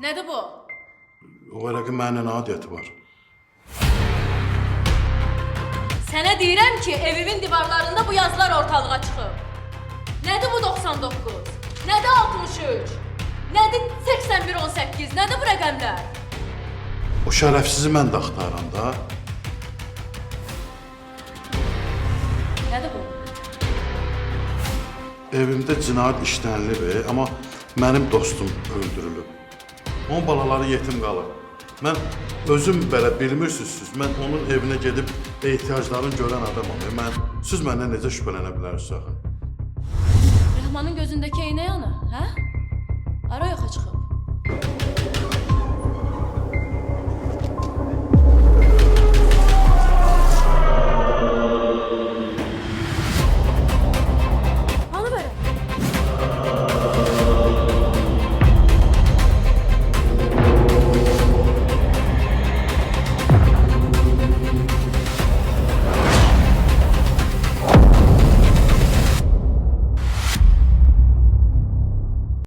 Nədir bu? O vərəqin mənimlə adiyyəti var. Sənə deyirəm ki, evimin divarlarında bu yazılar ortalığa çıxıb. Nədir bu 99? Nədir 63? Nədir 8118? Nədir bu rəqəmlər? O şərəfsizi mən də axtarıram da. Nədir bu? Evimdə cinayət işlənilib, amma mənim dostum öldürülüb. Onun balaları yetim qalıb. Mən özüm belə bilmirsiniz, mən onun evinə gedib ehtiyaclarını görən adamam. Siz məndən necə şübhələnə bilərsiniz axı? Rəhmanın gözündəki eynə yanı, hə?